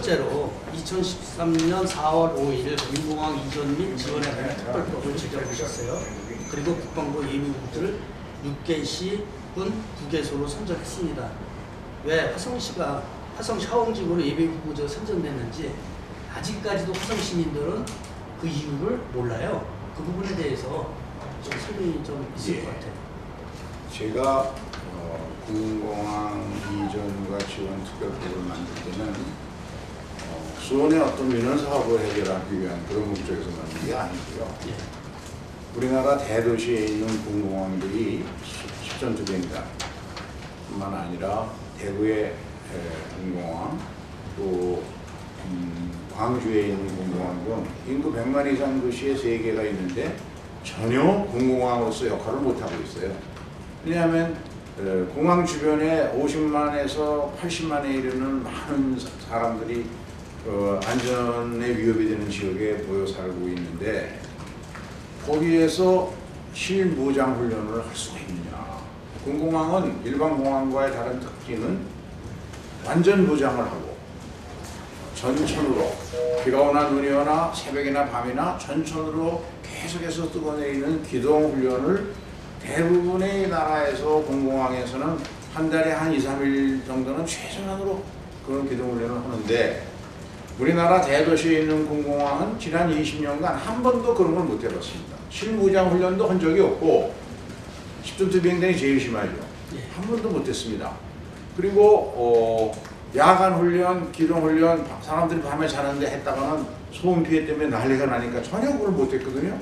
번째로 2013년 4월 5일 군공항 이전 및 지원에 관한 특별법을 제정하셨어요. 그리고 국방부 예비국들을 6개시군 9개소로 선정했습니다. 왜 화성시가 화성 샤워지구로 예비국으로 선정됐는지 아직까지도 화성 시민들은 그 이유를 몰라요. 그 부분에 대해서 좀 설명이 좀 있을 것 같아요. 제가 군공항 이전과 지원 특별법을 만들 때는 수원의 어떤 민원 사업을 해결하기 위한 그런 목적에서 만든 게 아니고요. 우리나라 대도시에 있는 군공항들이 10전200단 뿐만 아니라 대구의 군공항, 또 광주에 있는 군공항 등 인구 100만 이상 도시에 3개가 있는데 전혀 군공항으로서 역할을 못하고 있어요. 왜냐하면 공항 주변에 50만에서 80만에 이르는 많은 사람들이 안전에 위협이 되는 지역에 모여 살고 있는데 거기에서 실무장 훈련을 할 수가 있느냐. 군공항은 일반 공항과의 다른 특징은 완전 무장을 하고 전천으로 비가 오나 눈이 오나 새벽이나 밤이나 전천으로 계속해서 뜨거내리는 기동 훈련을 대부분의 나라에서 군공항에서는 한 달에 한 2, 3일 정도는 최소한으로 그런 기동훈련을 하는데 우리나라 대도시에 있는 군공항은 지난 20년간 한 번도 그런 걸 못 해봤습니다. 실무장 훈련도 한 적이 없고 10전200단이 제일 심하죠. 한 번도 못했습니다. 그리고 야간 훈련, 기동 훈련, 사람들이 밤에 자는데 했다가는 소음 피해 때문에 난리가 나니까 전혀 그걸 못했거든요.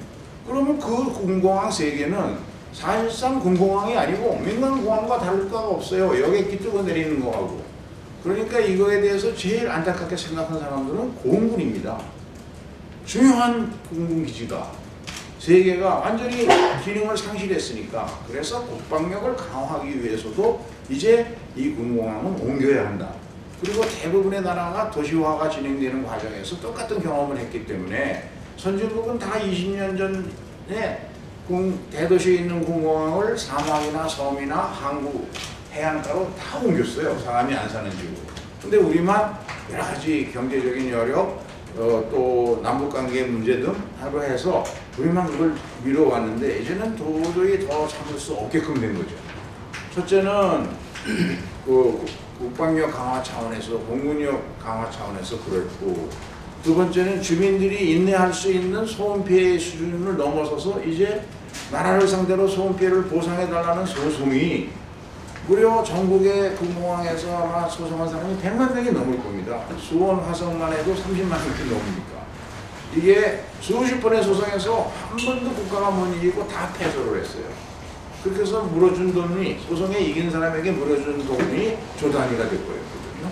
그러면 그 군공항 3개는 사실상 군공항이 아니고 민간공항과 다를 바가 없어요. 여기에 끼뜨고 내리는 거하고. 그러니까 이거에 대해서 제일 안타깝게 생각한 사람들은 공군입니다. 중요한 공군기지가 3개가 완전히 기능을 상실했으니까 그래서 국방력을 강화하기 위해서도 이제 이 군공항은 옮겨야 한다. 그리고 대부분의 나라가 도시화가 진행되는 과정에서 똑같은 경험을 했기 때문에 선진국은 다 20년 전에 대도시에 있는 군공항을 사막이나 섬이나 항구, 해안가로 다 옮겼어요. 사람이 안 사는 지역으로. 근데 우리만 여러 가지 경제적인 여력, 또 남북관계 문제 등 하로 해서 우리만 그걸 미뤄왔는데 이제는 도저히 더 참을 수 없게끔 된 거죠. 첫째는 그 국방력 강화 차원에서, 공군력 강화 차원에서 그렇고, 두 번째는 주민들이 인내할 수 있는 소음 피해 수준을 넘어서서 이제 나라를 상대로 소음 피해를 보상해달라는 소송이 무려 전국의 군공항에서 아마 소송한 사람이 100만 명이 넘을 겁니다. 수원, 화성만 해도 30만 명이 넘으니까. 이게 수십 번의 소송에서 한 번도 국가가 못 이기고 다 패소를 했어요. 그렇게 해서 물어준 돈이, 소송에 이긴 사람에게 물어준 돈이 조 단위가 될 거였거든요.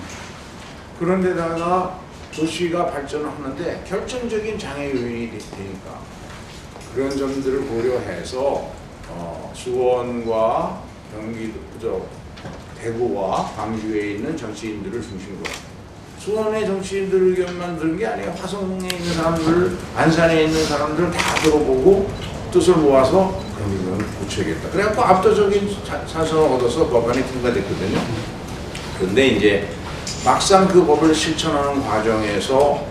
그런데다가 도시가 발전을 하는데 결정적인 장애 요인이 되니까 그런 점들을 고려해서 수원과 경기도, 대구와 광주에 있는 정치인들을 중심으로 수원의 정치인들 의견만 들은 게 아니에요. 화성에 있는 사람들, 안산에 있는 사람들 다 들어보고 뜻을 모아서 그럼 이건 고쳐야겠다. 그래갖고 압도적인 찬성을 얻어서 법안이 통과됐거든요. 그런데 이제 막상 그 법을 실천하는 과정에서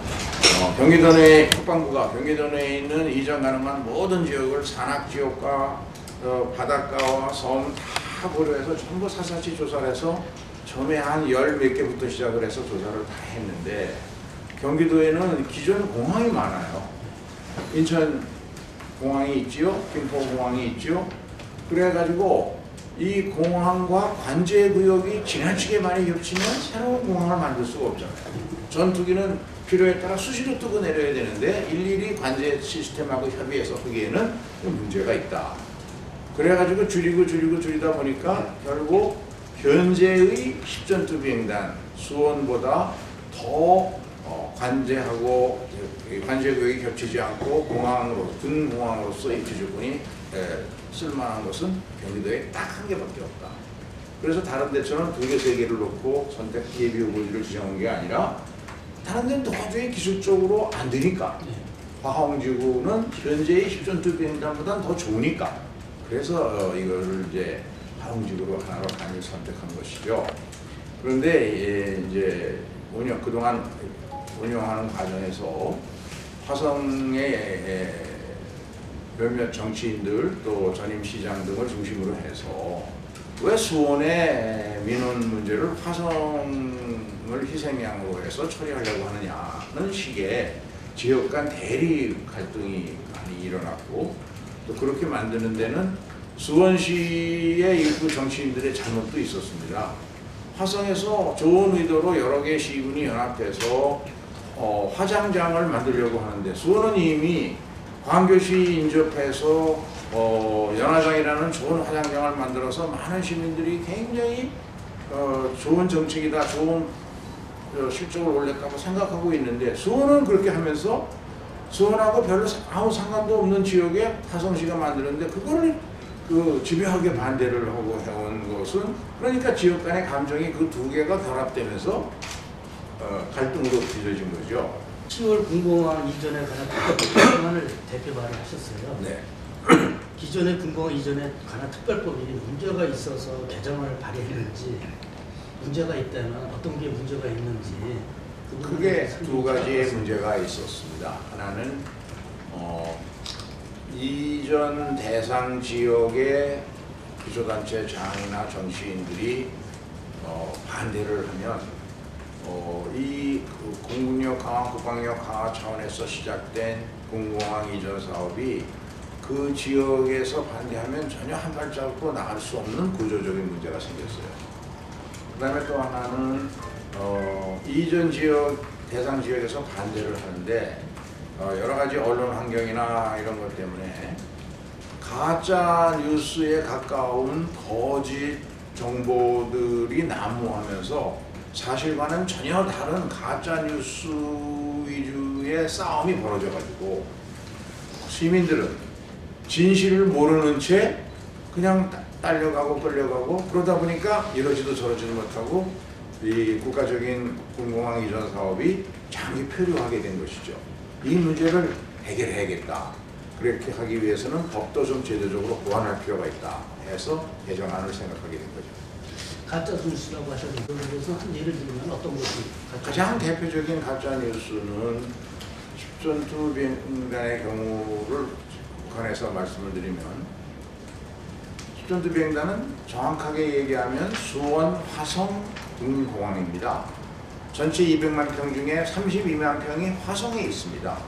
경기도 내 국방부가 경기도 내에 있는 이전 가능한 모든 지역을 산악지역과 바닷가와 섬 다 고려해서 전부 사사치 조사를 해서 처음에 한 10몇 개부터 시작을 해서 조사를 다 했는데 경기도에는 기존 공항이 많아요. 인천 공항이 있지요, 김포공항이 있지요. 그래가지고 이 공항과 관제구역이 지나치게 많이 겹치면 새로운 공항을 만들 수가 없잖아요. 전투기는 필요에 따라 수시로 뜨고 내려야 되는데 일일이 관제 시스템하고 협의해서 하기에는 문제가 있다. 그래가지고 줄이다 보니까 결국 현재의 10전200단 수원보다 더 관제하고 관제구역이 겹치지 않고 공항으로 군공항으로서 입지 조건이 쓸만한 것은 경기도에 딱 한 개밖에 없다. 그래서 다른 데처럼 2개, 3개를 놓고 선택 예비 후보지를 지정한 게 아니라 다른 데는 도저히 기술적으로 안 되니까 화홍지구는 현재의 10전200단보다는 더 좋으니까 그래서 이거를 이제 화홍지구로 하나로 단일 선택한 것이죠. 그런데 이제 그동안 운영하는 과정에서 화성의 몇몇 정치인들 또 전임 시장 등을 중심으로 해서 왜 수원의 민원 문제를 화성을 희생양으로 해서 처리하려고 하느냐는 식의 지역 간 대립 갈등이 많이 일어났고, 또 그렇게 만드는 데는 수원시의 일부 정치인들의 잘못도 있었습니다. 화성에서 좋은 의도로 여러 개의 시군이 연합해서 화장장을 만들려고 하는데, 수원은 이미 광교시 인접해서 연화장이라는 좋은 화장장을 만들어서 많은 시민들이 굉장히 좋은 정책이다, 좋은 실적을 올렸다고 생각하고 있는데, 수원은 그렇게 하면서 수원하고 별로 아무 상관도 없는 지역에 화성시가 만드는데 그거를 집요하게 반대를 하고 해온 것은, 그러니까 지역 간의 감정이 그 두 개가 결합되면서 갈등으로 빚어진 거죠. 10월 군공항 이전에 관한 특별법안을 대표 발의하셨어요. 네. 기존의 군공항 이전에 관한 특별법이 문제가 있어서 개정을 발의했는지, 문제가 있다면 어떤 게 문제가 있는지. 크게 두 가지의 문제가 있었습니다. 하나는 이전 대상 지역의 기초단체 장이나 정치인들이 반대를 하면 이 공군력 강화, 국방력 강화 차원에서 시작된 군공항 이전 사업이 그 지역에서 반대하면 전혀 한 발자국도 나갈 수 없는 구조적인 문제가 생겼어요. 그 다음에 또 하나는 이전 지역, 대상 지역에서 반대를 하는데 여러 가지 언론 환경이나 이런 것 때문에 가짜 뉴스에 가까운 거짓 정보들이 난무하면서 사실과는 전혀 다른 가짜 뉴스 위주의 싸움이 벌어져가지고 시민들은 진실을 모르는 채 그냥 딸려가고 끌려가고, 그러다 보니까 이러지도 저러지도 못하고 이 국가적인 군공항 이전 사업이 장기 표류하게 된 것이죠. 이 문제를 해결해야겠다. 그렇게 하기 위해서는 법도 좀 제도적으로 보완할 필요가 있다 해서 개정안을 생각하게 된 거죠. 가짜 뉴스라고 하셨는데, 그래서 한 예를 들면 어떤 것이 가장 대표적인 가짜 뉴스는 십전투 비행단의 경우를 관해서 말씀을 드리면, 십전투 비행단은 정확하게 얘기하면 수원 화성 군공항입니다. 전체 200만 평 중에 32만 평이 화성에 있습니다.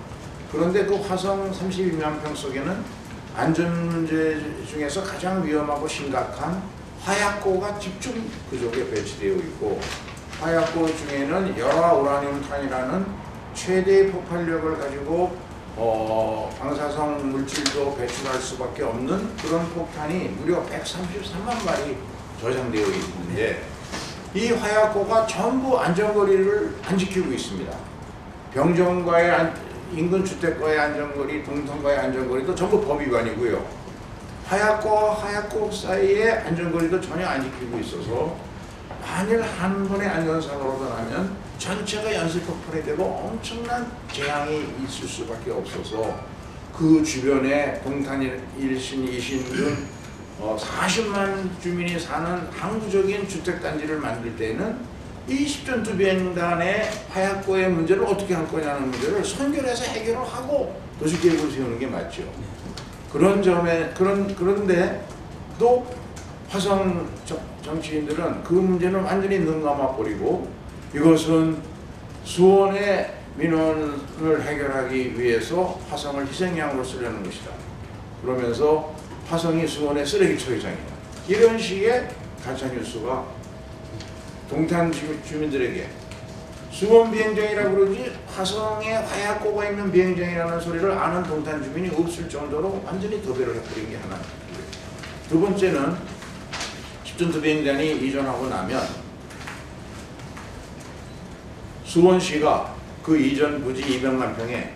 그런데 그 화성 32만 평 속에는 안전 문제 중에서 가장 위험하고 심각한 화약고가 집중 그쪽에 배치되어 있고, 화약고 중에는 열화 우라늄탄이라는 최대의 폭발력을 가지고 방사성 물질도 배출할 수밖에 없는 그런 폭탄이 무려 133만 발이 저장되어 있는데, 이 화약고가 전부 안전거리를 안 지키고 있습니다. 병정과의 인근 주택과의 안전거리, 동탄과의 안전거리도 전부 법 위반이고요. 화약고와 화약고 사이의 안전거리도 전혀 안 지키고 있어서 만일 한 번의 안전사고가 나면 전체가 연쇄 폭발이 되고 엄청난 재앙이 있을 수밖에 없어서, 그 주변에 동탄 1신, 2신 등 40만 주민이 사는 항구적인 주택단지를 만들 때는 이 십전투 비행단의 화약고의 문제를 어떻게 할 거냐는 문제를 선결해서 해결을 하고 도시계획을 세우는 게 맞죠. 그런데 또 화성 정치인들은 그 문제는 완전히 눈 감아버리고, 이것은 수원의 민원을 해결하기 위해서 화성을 희생양으로 쓰려는 것이다. 그러면서 화성이 수원의 쓰레기 처리장이다. 이런 식의 가짜뉴스가 동탄 주민들에게 수원 비행장이라고 그러지 화성에 화약고가 있는 비행장이라는 소리를 아는 동탄 주민이 없을 정도로 완전히 도배를 해버린 게 하나. 두 번째는 십전투 비행장이 이전하고 나면 수원시가 그 이전 부지 200만 평에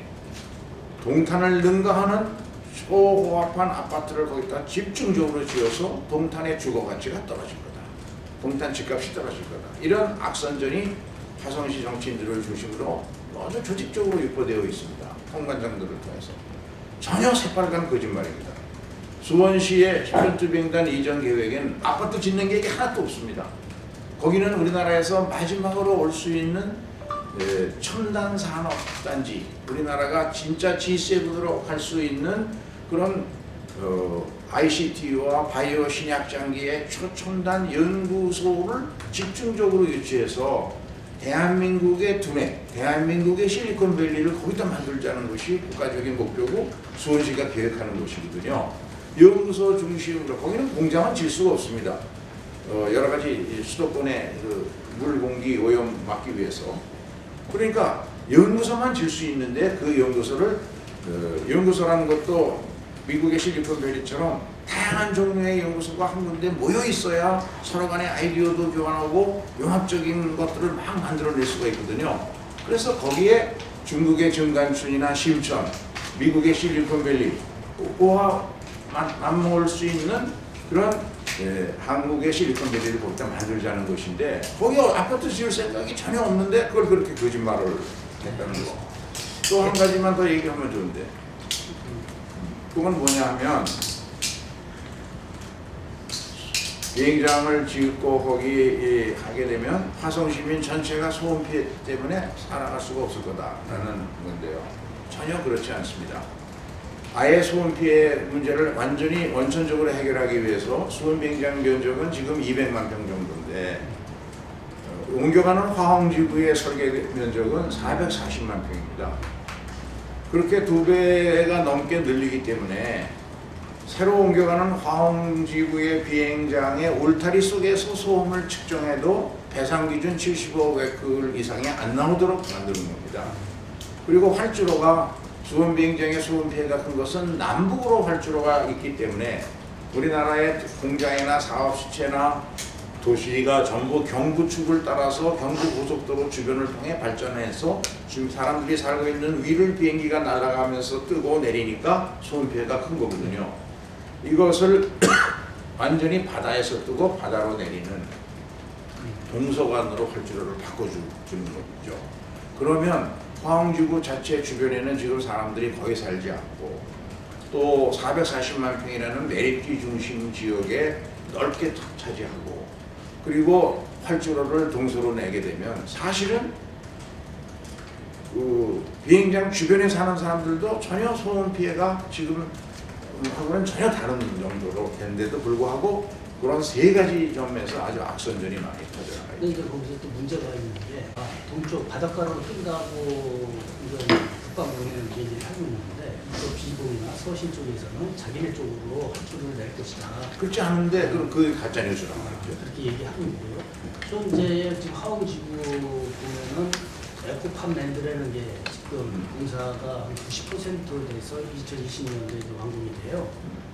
동탄을 능가하는 초호합한 아파트를 거기다 집중적으로 지어서 동탄의 주거가치가 떨어질 거다. 동탄 집값이 떨어질 거다. 이런 악선전이 화성시 정치인들을 중심으로 아주 조직적으로 유포되어 있습니다. 통관장들을 통해서. 전혀 새빨간 거짓말입니다. 수원시의 십전투 비행단 이전 계획엔 아파트 짓는 계획이 하나도 없습니다. 거기는 우리나라에서 마지막으로 올 수 있는 첨단 산업 단지, 우리나라가 진짜 G7으로 갈 수 있는 그런 ICT와 바이오 신약 장기의 초첨단 연구소를 집중적으로 유치해서 대한민국의 두뇌, 대한민국의 실리콘밸리를 거기다 만들자는 것이 국가적인 목표고 수원시가 계획하는 것이거든요. 연구소 중심으로, 거기는 공장은 질 수가 없습니다. 여러 가지 수도권의 그 물, 공기 오염 막기 위해서. 그러니까 연구소만 질 수 있는데 그 연구소를 연구소라는 것도 미국의 실리콘밸리처럼 다양한 종류의 연구소가 한 군데 모여 있어야 서로 간의 아이디어도 교환하고 융합적인 것들을 막 만들어낼 수가 있거든요. 그래서 거기에 중국의 정관춘이나 심천, 미국의 실리콘밸리와 맞먹을 수 있는 그런 한국의 실리콘밸리를 거기다 만들자는 것인데, 거기 아파트 지을 생각이 전혀 없는데 그걸 그렇게 거짓말을 했다는 거. 또 한 가지만 더 얘기하면 좋은데, 그건 뭐냐 하면 비행장을 짓고 거기 하게 되면 화성시민 전체가 소음 피해 때문에 살아갈 수가 없을 거다라는 건데요. 전혀 그렇지 않습니다. 아예 소음 피해 문제를 완전히 원천적으로 해결하기 위해서 수원 비행장 면적은 지금 200만 평 정도인데 옮겨가는 화학지구의 설계 면적은 440만 평입니다. 그렇게 2배가 넘게 늘리기 때문에 새로 옮겨가는 화학지구의 비행장의 울타리 속에서 소음을 측정해도 배상기준 75베클 이상이 안 나오도록 만드는 겁니다. 그리고 활주로가 수원 비행장의 소음 피해가 큰 것은 남북으로 활주로가 있기 때문에 우리나라의 공장이나 사업 시체나 도시가 전부 경부축을 따라서 경부고속도로 주변을 통해 발전해서 지금 사람들이 살고 있는 위를 비행기가 날아가면서 뜨고 내리니까 소음 피해가 큰 거거든요. 이것을 완전히 바다에서 뜨고 바다로 내리는 동서간으로 활주로를 바꿔주는 거죠. 그러면 화학지구 자체 주변에는 지금 사람들이 거의 살지 않고 또 440만 평이라는 매립지 중심 지역에 넓게 차지하고 그리고 활주로를 동서로 내게 되면 사실은 그 비행장 주변에 사는 사람들도 전혀 소음 피해가 지금 하고는 전혀 다른 정도로 되는데도 불구하고 그런 3가지 점에서 아주 악선전이 많이 터져나가요. 근데 이제 거기서 또 문제가 있는 게 동쪽 바닷가로 뛴다고 이런 국방부는 얘기를 하고 있는데 또 비봉이나 서신 쪽에서는 자기네 쪽으로 활주로를 낼 것이다. 그렇지 않은데 그 가짜 뉴스란 말이죠. 그렇게 얘기하고 있고요. 현재 지금 화학지구 보면은 에코팜랜드라는 게 지금 공사가 한 90% 돼서 2020년도에 완공이 돼요.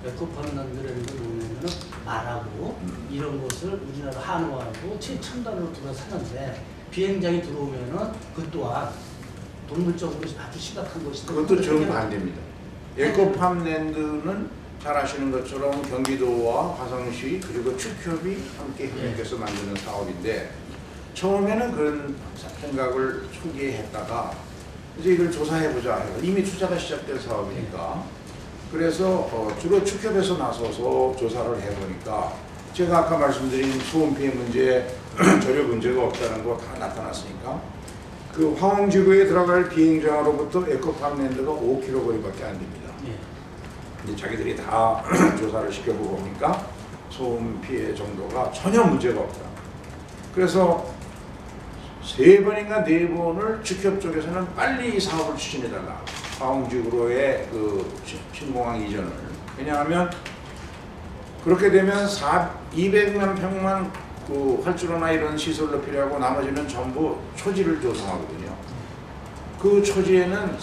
에코팜랜드라는 걸 보면은 말하고 이런 것을 우리나라 한화하고 최첨단으로 들어서는데 비행장이 들어오면은 그 또한 동물적으로 아주 심각한 것이. 그것도 정반대입니다. 에코팜랜드는 잘 아시는 것처럼 경기도와 화성시 그리고 축협이 함께 협력해서 만드는 사업인데 처음에는 그런 생각을 초기에 했다가 이제 이걸 조사해보자. 이미 투자가 시작된 사업이니까 그래서 주로 축협에서 나서서 조사를 해보니까 제가 아까 말씀드린 소음 피해 문제, 전혀 문제가 없다는 거 다 나타났으니까 그 화학지구에 들어갈 비행장으로부터 에코팜랜드가 5km 거리밖에 안 됩니다. 이제 자기들이 다 조사를 시켜보고 보니까 소음 피해 정도가 전혀 문제가 없다. 그래서 3번인가 4번을 축협 쪽에서는 빨리 이 사업을 추진해달라. 화학지구로의 그 신공항 이전을. 왜냐하면 그렇게 되면 200만 평만 그 활주로나 이런 시설로 필요하고 나머지는 전부 초지를 조성하거든요. 그 초지에는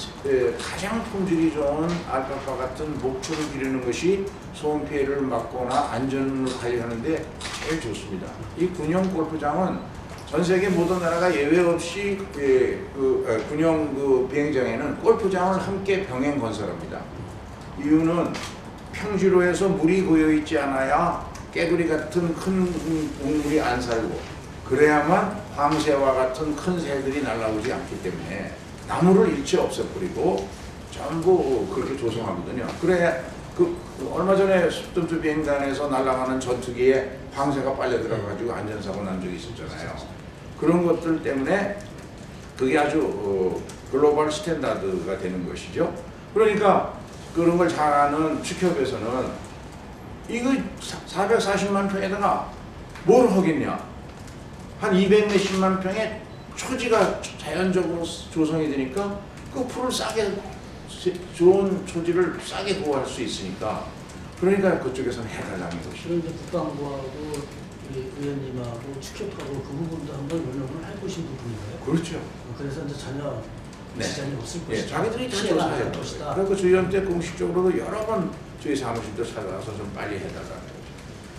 가장 품질이 좋은 알파카 같은 목초를 기르는 것이 소음 피해를 막거나 안전을 관리하는데 제일 좋습니다. 이 군용 골프장은 전 세계 모든 나라가 예외 없이 군용 그 비행장에는 골프장을 함께 병행 건설합니다. 이유는 평지로에서 물이 고여 있지 않아야 깨구리 같은 큰 동물이 안 살고 그래야만 황새와 같은 큰 새들이 날아오지 않기 때문에 나무를 일체 없애버리고 전부 그렇게 조성하거든요. 그래 얼마 전에 숫든투 비행단에서 날아가는 전투기에 황새가 빨려 들어가지고 안전사고 난 적이 있었잖아요. 그런 것들 때문에 그게 아주 글로벌 스탠다드가 되는 것이죠. 그러니까 그런 걸 잘하는 축협에서는 이거 440만 평에다가 뭘 하겠냐? 한 200 몇십만 평의 초지가 자연적으로 조성이 되니까 그 풀을 싸게, 좋은 초지를 싸게 구할 수 있으니까, 그러니까 그쪽에서는 해달라는 것이죠. 그런데 국방부하고 우리 의원님하고 축협하고 그 부분도 한번 의논을 해보신 부분인가요? 그렇죠. 그래서 이제 전혀 네. 지장이 없을 예, 것이다. 자기들이 다 피해가 안 조사해요. 날 것이다. 그리고 저희한테 공식적으로도 여러 번 저희 사무실도 찾아와서 좀 빨리 해달라는 거죠.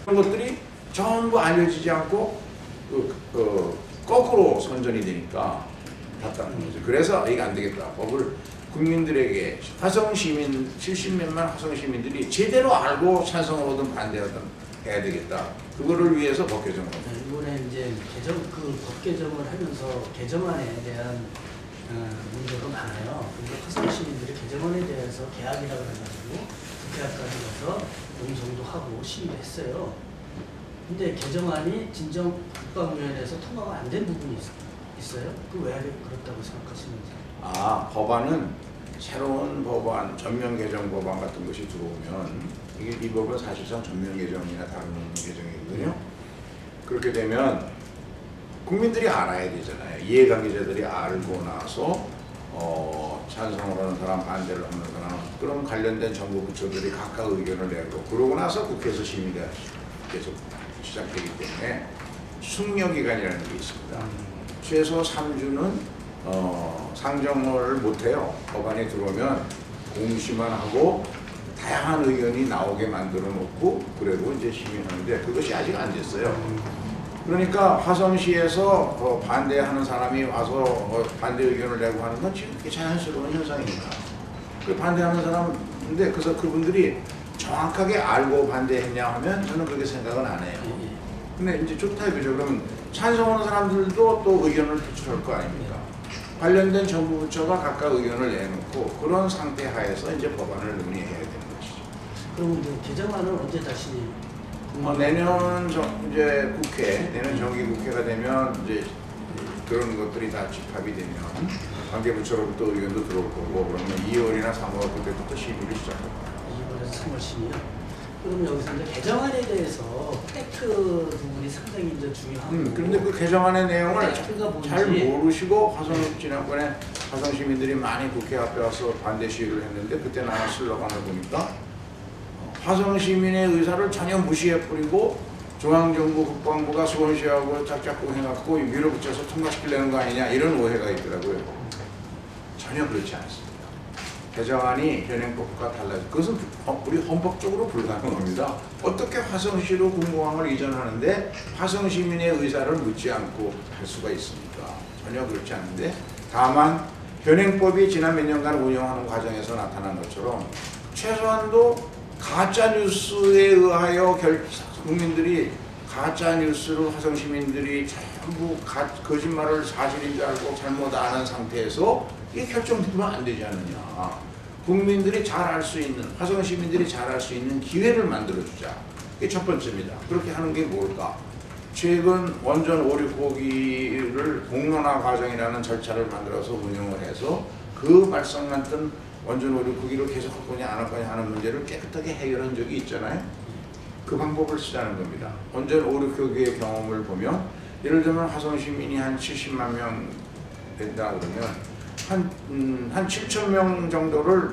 그런 것들이 전부 알려지지 않고 거꾸로 선전이 되니까 답답한 거죠. 그래서 이게 안 되겠다. 법을 국민들에게 화성 시민 70몇만 화성 시민들이 제대로 알고 찬성하든 반대하든 해야 되겠다. 그거를 위해서 법 개정을 합니다. 네, 이번에 이제 법 개정을 하면서 개정안에 대한 문제가 많아요. 그래서 화성 시민들이 개정안에 대해서 개학이라고 해가지고 국회까지 가서 논의도 하고 시위했어요. 근데 개정안이 진정 국방위원회에서 통과가 안 된 부분이 있어요. 그 왜 그렇다고 생각하시는지? 법안은 새로운 법안, 전면 개정 법안 같은 것이 들어오면 이 법은 사실상 전면 개정이나 다른 개정이거든요. 그렇게 되면 국민들이 알아야 되잖아요. 이해관계자들이 알고 나서 찬성을 하는 사람, 반대를 하는 사람, 그럼 관련된 정부 부처들이 각각 의견을 내고 그러고 나서 국회에서 심의가 계속 시작되기 때문에 숙려기간이라는 게 있습니다. 최소 3주는 상정을 못해요. 법안이 들어오면 공시만 하고 다양한 의견이 나오게 만들어 놓고 그리고 이제 심의하는데 그것이 아직 안 됐어요. 그러니까 화성시에서 반대하는 사람이 와서 반대 의견을 내고 하는 건 지금 그게 자연스러운 현상입니다. 그 반대하는 사람인데 그래서 그분들이 정확하게 알고 반대했냐 하면 저는 그렇게 생각은 안 해요. 근데 이제 좋다 이거죠. 그러면 찬성하는 사람들도 또 의견을 표출할 거 아닙니까? 관련된 정부 부처가 각각 의견을 내놓고 그런 상태 하에서 이제 법안을 논의해야 되는 것이죠. 그럼 이제 개정안은 언제 다시? 내년 이제 내년 정기 국회가 되면 이제 그런 것들이 다 집합이 되면 관계 부처로부터 의견도 들어올 거고 그러면 2월이나 3월 그때부터 심의를 시작할 거예요. 2월에서 3월 심의요? 그럼 여기서 이제 개정안에 대해서 팩트 부분이 상당히 이제 중요하고. 그런데 그 개정안의 내용을 팩트가 잘 뭔지. 모르시고 지난번에 화성 시민들이 많이 국회 앞에 와서 반대 시위를 했는데 그때 나온 슬로건을 보니까 화성 시민의 의사를 전혀 무시해 버리고 중앙정부 국방부가 수원시하고 짝짝꿍 해갖고 밀어붙여서 통과시키려는 거 아니냐 이런 오해가 있더라고요. 전혀 그렇지 않습니다. 개정안이 현행법과 달라져. 그것은 우리 헌법적으로 불가능합니다. 어떻게 화성시로 군공항을 이전하는데 화성 시민의 의사를 묻지 않고 할 수가 있습니까? 전혀 그렇지 않은데 다만 현행법이 지난 몇 년간 운영하는 과정에서 나타난 것처럼 최소한도 가짜 뉴스에 의하여 국민들이 가짜 뉴스를 화성 시민들이 전부 거짓말을 사실인 줄 알고 잘못 아는 상태에서 이게 결정되면 안 되지 않느냐. 국민들이 잘 알 수 있는, 화성 시민들이 잘 알 수 있는 기회를 만들어주자. 이게 첫 번째입니다. 그렇게 하는 게 뭘까? 최근 원전 오륙호기를 공론화 과정이라는 절차를 만들어서 운영을 해서 그 발생했던 원전 오륙호기를 계속 할 거냐 안 할 거냐 하는 문제를 깨끗하게 해결한 적이 있잖아요. 그 방법을 쓰자는 겁니다. 원전 오륙호기의 경험을 보면 예를 들면 화성 시민이 한 70만 명 된다 그러면 한 7천 명 정도를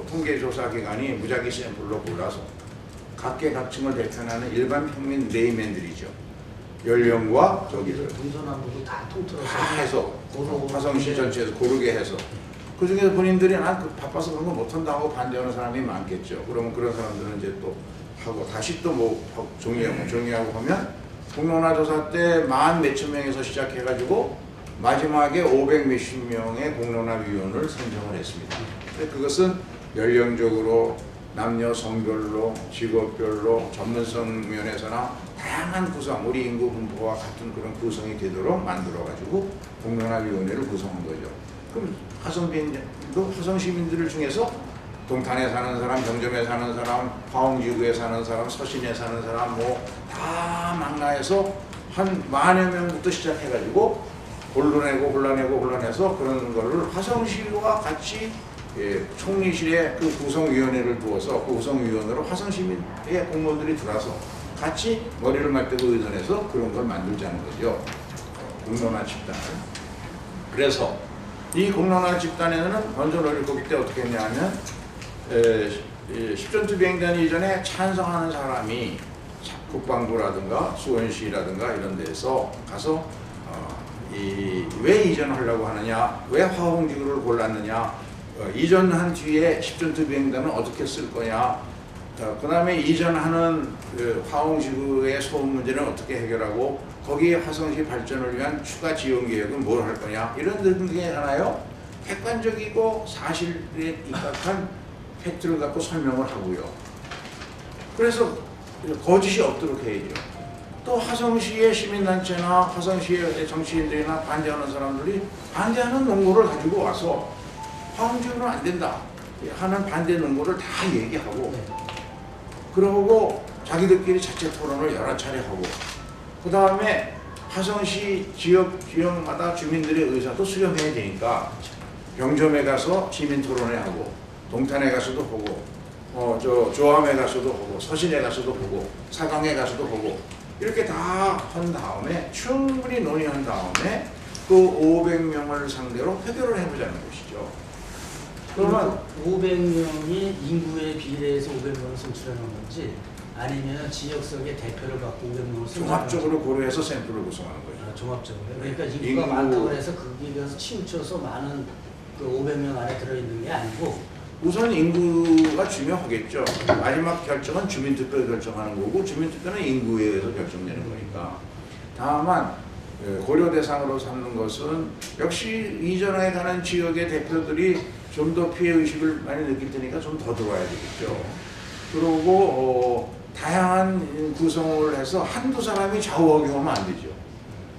통계조사 기관이 무작위 샘플로 골라서 각계각층을 대표하는 일반 평민 레이맨들이죠. 연령과 저기를 동서남북을 다 통틀어서 다 해서 화성시 전체에서 고르게 해서 그 중에서 본인들이 바빠서 그런 거 못한다고 반대하는 사람이 많겠죠. 그러면 그런 사람들은 이제 또 하고 다시 또 뭐 정리하고 하면 공론화 조사 때 만 몇천 명에서 시작해가지고 마지막에 500 몇십 명의 공론화위원을 선정을 했습니다. 근데 그것은 연령적으로 남녀 성별로 직업별로 전문성 면에서나 다양한 구성, 우리 인구 분포와 같은 그런 구성이 되도록 만들어가지고 공론화위원회를 구성한 거죠. 그럼 화성 시민들 중에서 동탄에 사는 사람, 경점에 사는 사람, 화홍지구에 사는 사람, 서신에 사는 사람 뭐 다 망라해서 한 만여 명부터 시작해가지고 골라내서 그런 거를 화성시와 같이 총리실에 그 구성위원회를 두어서 그 구성위원회로 화성시민의 공무원들이 들어와서 같이 머리를 맞대고 의논해서 그런 걸 만들자는 거죠. 공론화 집단을. 그래서 이 공론화 집단에는 먼저 우리 거기 때 어떻게 했냐면 10전투 비행단 이전에 찬성하는 사람이 국방부라든가 수원시라든가 이런 데서 가서 왜 이전하려고 하느냐, 왜 화홍지구를 골랐느냐, 이전한 뒤에 10전투 비행단은 어떻게 쓸 거냐, 그 다음에 이전하는 화홍지구의 소음 문제는 어떻게 해결하고 거기에 화성시 발전을 위한 추가 지원 계획은 뭘 할 거냐, 이런 등등에 하나요 객관적이고 사실에 입각한 팩트를 갖고 설명을 하고요. 그래서 거짓이 없도록 해야죠. 또 화성시의 시민단체나 화성시의 정치인들이나 반대하는 사람들이 반대하는 논거를 가지고 와서 화홍지구는 안 된다 하는 반대 논거를 다 얘기하고, 그러고 자기들끼리 자체 토론을 여러 차례 하고, 그 다음에 화성시 지역마다 주민들의 의사도 수렴해야 되니까 병점에 가서 시민 토론회 하고, 동탄에 가서도 보고, 조암에 가서도 보고, 서신에 가서도 보고, 사강에 가서도 보고, 이렇게 다 한 다음에 충분히 논의한 다음에 그 500명을 상대로 표결을 해보자는 것이죠. 그러면 500명이 인구에 비례해서 500명을 선출하는 건지, 아니면 지역석의 대표를 갖고 500명을 선출하는 종합적으로 고려해서 샘플을 구성하는 거죠. 종합적으로. 그러니까 인구가 많다고 해서 거기에 대해서 치우쳐서 많은 그 500명 안에 들어있는 게 아니고, 우선 인구가 중요하겠죠. 마지막 결정은 주민투표에 결정하는 거고, 주민투표는 인구에 의해서 결정되는 거니까. 다만 고려 대상으로 삼는 것은 역시 이전에 가는 지역의 대표들이 좀 더 피해의식을 많이 느낄 테니까 좀 더 들어와야 되겠죠. 그리고 다양한 구성을 해서 한두 사람이 좌우하게 하면 안 되죠.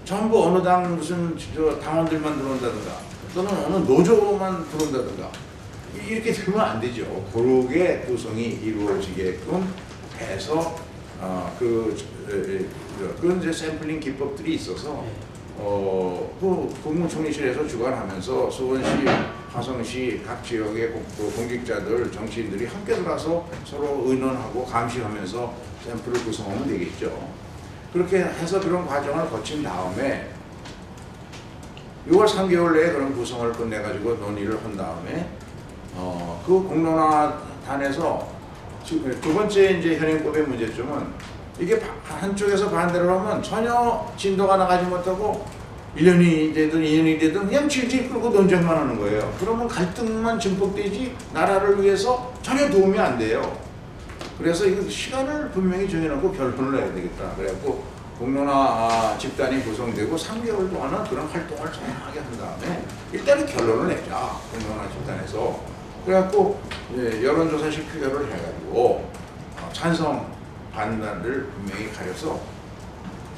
전부 어느 당 무슨 당원들만 들어온다든가 또는 어느 노조만 들어온다든가 이렇게 되면 안 되죠. 그렇게 구성이 이루어지게끔 해서 그런 이제 샘플링 기법들이 있어서 그 국무총리실에서 주관하면서 수원시, 화성시 각 지역의 공직자들, 정치인들이 함께 들어서 서로 의논하고 감시하면서 샘플을 구성하면 되겠죠. 그렇게 해서 그런 과정을 거친 다음에 6월 3개월 내에 그런 구성을 끝내가지고 논의를 한 다음에 그 공론화단에서 두 번째 이제 현행법의 문제점은 이게 한쪽에서 반대를 하면 전혀 진도가 나가지 못하고 1년이 되든 2년이 되든 그냥 질질 끌고 논쟁만 하는 거예요. 그러면 갈등만 증폭되지 나라를 위해서 전혀 도움이 안 돼요. 그래서 이거 시간을 분명히 정해놓고 결론을 내야 되겠다. 그래갖고 공론화 집단이 구성되고 3개월 동안은 그런 활동을 정확하게 한 다음에 일단은 결론을 내자. 공론화 집단에서. 그래갖고 여론조사식 표결을 해가지고 찬성 반대를 분명히 가려서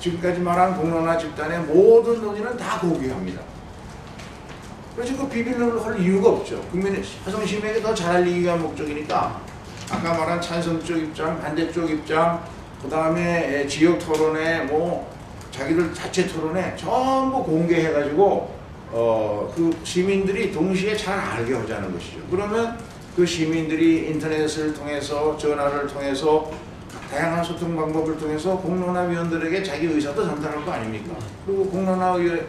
지금까지 말한 공론화 집단의 모든 논의는 다 고귀합니다. 그래서 그 비밀을 할 이유가 없죠. 국민의 화성시민에게 더 잘할 이유가 목적이니까 아까 말한 찬성 쪽 입장, 반대 쪽 입장, 그 다음에 지역 토론회, 자기들 자체 토론회 전부 공개해가지고 그 시민들이 동시에 잘 알게 하자는 것이죠. 그러면 그 시민들이 인터넷을 통해서 전화를 통해서 다양한 소통 방법을 통해서 공론화위원들에게 자기 의사도 전달할 거 아닙니까? 그리고 공론화위원회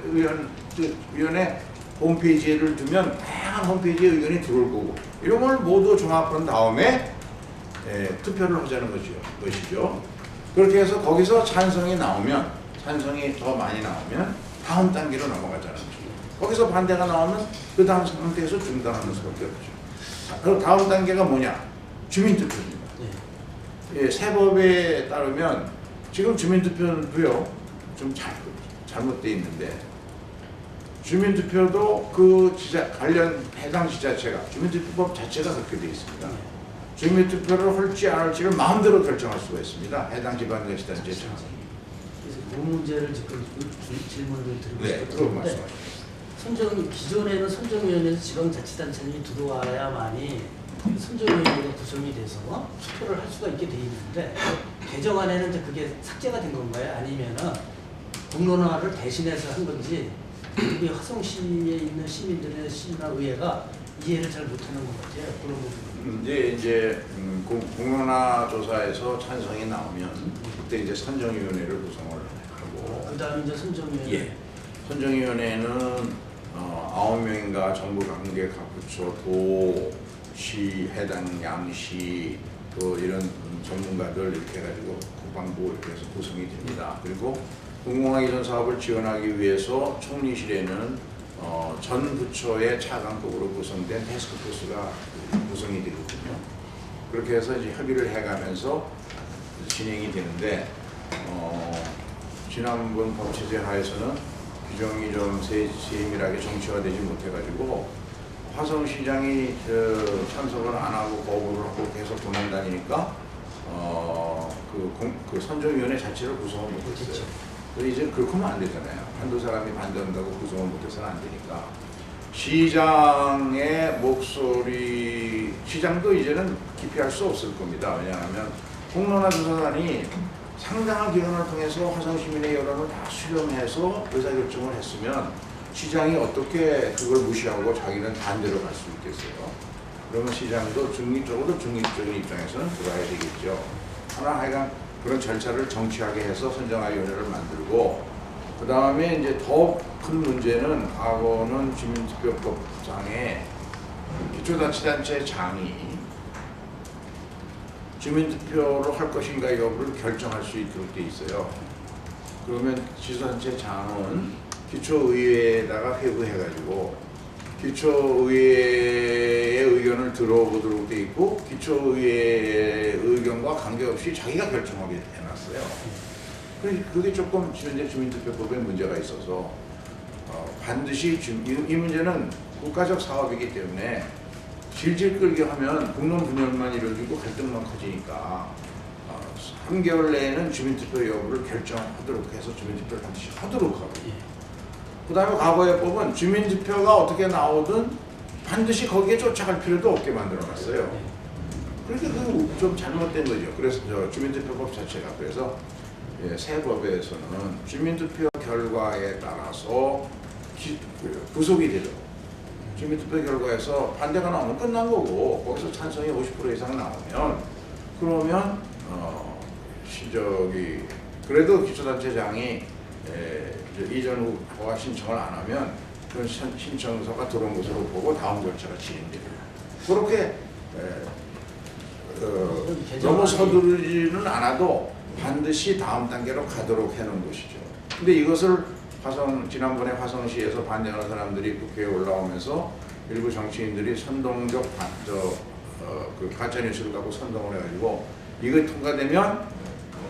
홈페이지를 두면 다양한 홈페이지에 의견이 들어올 거고 이런 걸 모두 종합한 다음에 투표를 하자는 것이죠. 그렇게 해서 거기서 찬성이 나오면, 찬성이 더 많이 나오면 다음 단계로 넘어가자는 거죠. 거기서 반대가 나오면 그 다음 상태에서 중단하는 수밖에 없죠. 그 다음 단계가 뭐냐? 주민투표입니다. 세법에 따르면 지금 주민투표도요 좀 잘못되어 있는데, 주민투표도 그 관련 해당 지자체가 주민투표법 자체가 그렇게 되어 있습니다. 주민투표를 할지 안 할지를 마음대로 결정할 수가 있습니다. 해당 지방자치단체에서. 그래서 그 문제를 지금 질문을 드리고 싶은데, 기존에는 선정위원회에서 지방자치단체장이 들어와야만이 선정위원회가 구성이 돼서 투표를 할 수가 있게 돼 있는데, 개정안에는 이제 그게 삭제가 된 건가요? 아니면은 공론화를 대신해서 한 건지 우리 화성시에 있는 시민들의 시나 의회가 이해를 잘 못하는 것 같아요. 그런 부분. 이제 공론화 조사에서 찬성이 나오면 그때 이제 선정위원회를 구성을 하고 그다음에 이제 선정위원회. 예. 선정위원회는 9명인가 정부 관계 각 부처, 도, 시, 해당 양시 또 이런 전문가들 이렇게 해가지고 국방부 이렇게 해서 구성이 됩니다. 그리고 공공화 이전 사업을 지원하기 위해서 총리실에는 전 부처의 차관급으로 구성된 태스크포스가 구성이 되거든요. 그렇게 해서 이제 협의를 해가면서 진행이 되는데 지난번 법체제 하에서는 규정이 좀 세밀하게 정치화되지 못해가지고 화성시장이 참석을 안 하고 거부를 하고 계속 도망다니니까 그 선정위원회 자체를 구성을 못했어요. 그래서 이제 그렇게 하면 안 되잖아요. 한두 사람이 반대한다고 구성을 못해서는 안 되니까 시장의 목소리, 시장도 이제는 기피할 수 없을 겁니다. 왜냐하면 공론화 조사단이 상당한 기간을 통해서 화성시민의 여론을 다 수렴해서 의사결정을 했으면 시장이 어떻게 그걸 무시하고 자기는 반대로 갈 수 있겠어요. 그러면 시장도 적어도 중립적인 입장에서는 들어야 되겠죠. 하여간 그런 절차를 정치하게 해서 선정위원회를 만들고 그 다음에 이제 더 큰 문제는 과거는 주민투표법상에 기초자치단체 장이 주민투표를 할 것인가 여부를 결정할 수 있도록 돼 있어요. 그러면 지자체 장은 기초의회에다가 회부해가지고 기초의회의 의견을 들어보도록 돼 있고 기초의회의 의견과 관계없이 자기가 결정하게 해놨어요. 그게 조금 현재 주민투표법에 문제가 있어서 반드시 이 문제는 국가적 사업이기 때문에 질질 끌게 하면 국론 분열만 이루어지고 갈등만 커지니까 3개월 내에는 주민투표 여부를 결정하도록 해서 주민투표를 반드시 하도록 하고 그 다음에 과거의 법은 주민투표가 어떻게 나오든 반드시 거기에 쫓아갈 필요도 없게 만들어놨어요. 그러니까 그게 좀 잘못된 거죠. 그래서 주민투표법 자체가 그래서 새 법에서는 주민투표 결과에 따라서 구속이 되죠. 주민투표 결과에서 반대가 나오면 끝난 거고 거기서 찬성이 50% 이상 나오면 그러면 그래도 기초단체장이 이전 후 허가 신청을 안 하면 그런 신청서가 들어온 것으로 보고 다음 절차가 진행됩니다. 그렇게 너무 서두르지는 않아도 반드시 다음 단계로 가도록 해놓은 것이죠. 근데 이것을 지난번에 화성시에서 반대하는 사람들이 국회에 올라오면서 일부 정치인들이 선동적 가짜뉴스를 갖고 선동을 해가지고 이거 통과되면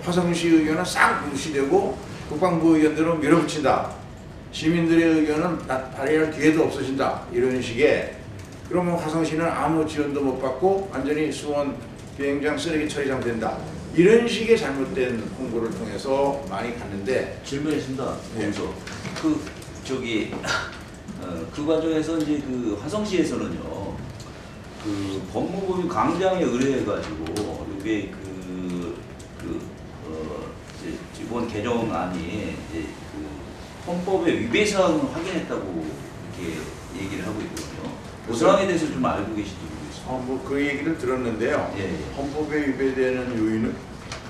화성시 의견은 싹 무시되고 국방부 의견들은 밀어붙인다. 시민들의 의견은 발휘할 기회도 없어진다. 이런 식의 그러면 화성시는 아무 지원도 못 받고 완전히 수원 비행장 쓰레기 처리장 된다. 이런 식의 잘못된 홍보를 통해서 많이 갔는데 질문이 있습니다. 예. 그 과정에서 이제 그 화성시에서는요, 그 법무법인 강장에 의뢰해가지고 이게 이번 개정안이 이제 그 헌법의 위배 사항을 확인했다고 이렇게 얘기를 하고 있거든요. 그 사항에 대해서 좀 알고 계신지 모르겠습니다. 그 얘기를 들었는데요. 예. 헌법에 위배되는 요인은